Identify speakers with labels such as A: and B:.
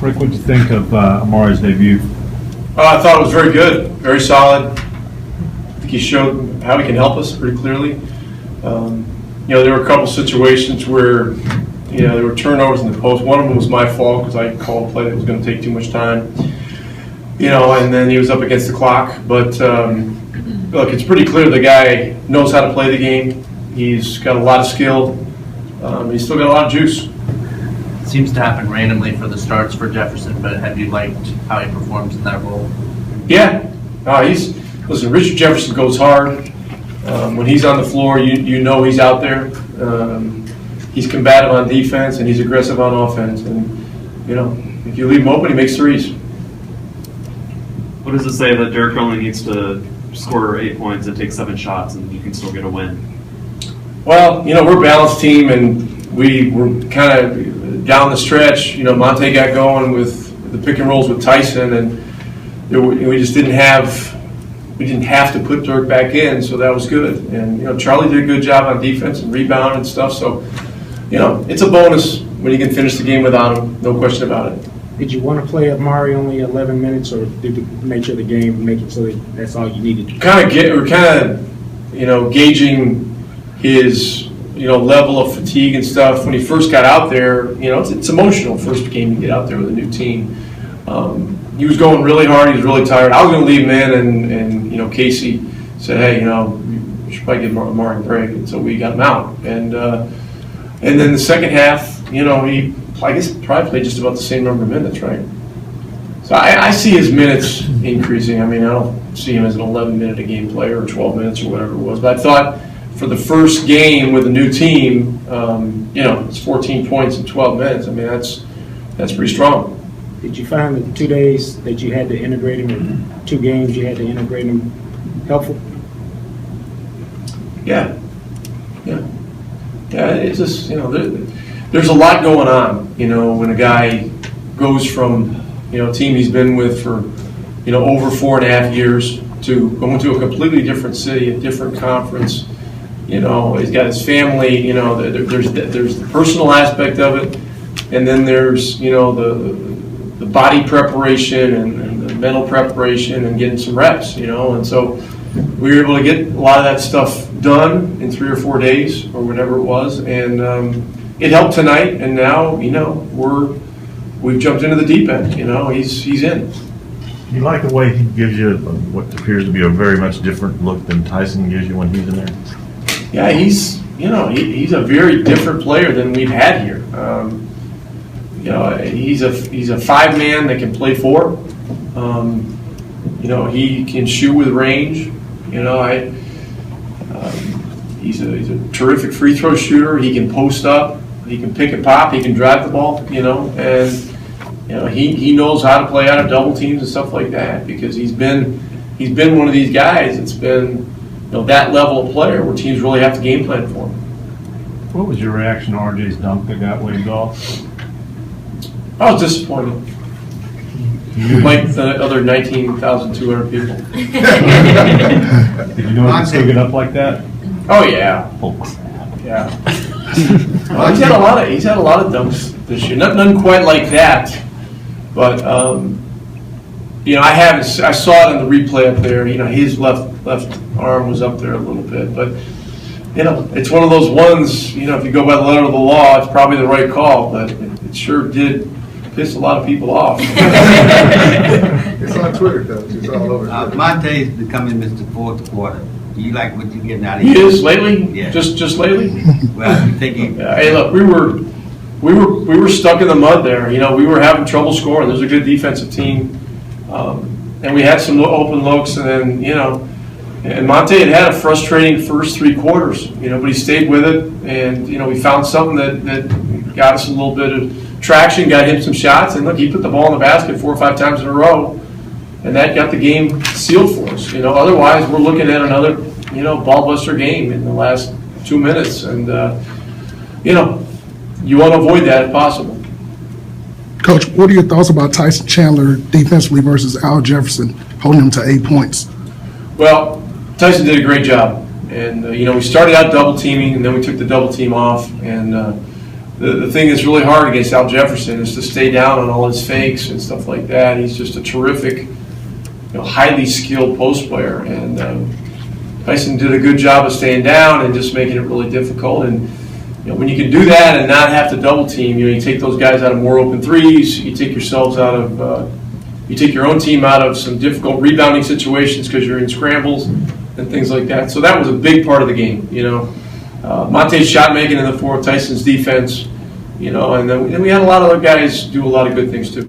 A: Rick, what did you think of Amare's debut?
B: I thought it was very good, very solid. I think he showed how he can help us pretty clearly. There were a couple situations where, there were turnovers in the post. One of them was my fault because I called a play that was going to take too much time. And then he was up against the clock. But, look, it's pretty clear the guy knows how to play the game. He's got a lot of skill. He's still got a lot of juice.
C: It seems to happen randomly for the starts for Jefferson, but have you liked how he performs in that role?
B: Yeah. Listen, Richard Jefferson goes hard. When he's on the floor, you know he's out there. He's combative on defense, and he's aggressive on offense. And, if you leave him open, he makes threes.
D: What does it say that Derek only needs to score 8 points and take 7 shots and you can still get a win?
B: Well, we're a balanced team, and we were kind of down the stretch. Monta got going with the pick and rolls with Tyson, and we just didn't have to put Dirk back in, so that was good. And Charlie did a good job on defense and rebound and stuff. So it's a bonus when you can finish the game without him, no question about it.
E: Did you want to play Amare only 11 minutes, or did the nature of the game make it so that that's all you needed? We're kind of gauging his level of fatigue and stuff. When he first got out there, it's emotional first game to get out there with a new team. He was going really hard. He was really tired. I was going to leave him in, and Casey said, "Hey, you should probably give Amare a break." And so we got him out. And then the second half, I guess probably played just about the same number of minutes, right? So I see his minutes increasing. I don't see him as an 11-minute a game player or 12 minutes or whatever it was. But I thought for the first game with a new team, it's 14 points in 12 minutes. That's pretty strong. Did you find the 2 days that you had to integrate him, or 2 games you had to integrate him, helpful?
B: Yeah. It's just there's a lot going on. When a guy goes from a team he's been with for over 4.5 years to going to a completely different city, a different conference. He's got his family. There's the personal aspect of it, and then there's the body preparation and the mental preparation and getting some reps. And so we were able to get a lot of that stuff done in 3 or 4 days or whatever it was, and it helped tonight. And now we've jumped into the deep end. He's in.
A: You like the way he gives you what appears to be a very much different look than Tyson gives you when he's in there?
B: Yeah, he's a very different player than we've had here. He's a 5-man that can play 4. He can shoot with range. He's a terrific free throw shooter. He can post up. He can pick and pop. He can drive the ball. And he knows how to play out of double teams and stuff like that, because he's been one of these guys that's been that level of player where teams really have to game plan for him.
A: What was your reaction to RJ's dunk that got waved off?
B: I was disappointed. Like the other 19,200 people.
A: Did you know he could still get up like that?
B: Oh yeah. Yeah. Well, he's had a lot of dunks this year. None quite like that, but I saw it on the replay up there. His left arm was up there a little bit, but it's one of those ones. If you go by the letter of the law, it's probably the right call, but it sure did piss a lot of people off.
F: It's on Twitter, Coach. It's all over.
G: Monta is becoming Mr. Fourth Quarter. Do you like what you're getting out of
B: He
G: him?
B: is lately.
G: Yeah.
B: Just lately.
G: Well, you think he?
B: Hey, look, we were stuck in the mud there. We were having trouble scoring. There's a good defensive team, and we had some open looks, and then and Monta had a frustrating first 3 quarters. But he stayed with it, and we found something that got us a little bit of traction, got him some shots, and look, he put the ball in the basket 4 or 5 times in a row, and that got the game sealed for us. Otherwise we're looking at another ball buster game in the last 2 minutes, and you want to avoid that if possible.
H: Coach, what are your thoughts about Tyson Chandler defensively versus Al Jefferson holding him to 8 points?
B: Well, Tyson did a great job, and we started out double teaming, and then we took the double team off, and the thing that's really hard against Al Jefferson is to stay down on all his fakes and stuff like that. He's just a terrific, highly skilled post player, and Tyson did a good job of staying down and just making it really difficult. And when you can do that and not have to double team, you take those guys out of more open threes, you take yourselves out of, you take your own team out of some difficult rebounding situations because you're in scrambles and things like that. So that was a big part of the game. Monte's shot making in the fourth, Tyson's defense, and then we had a lot of other guys do a lot of good things too.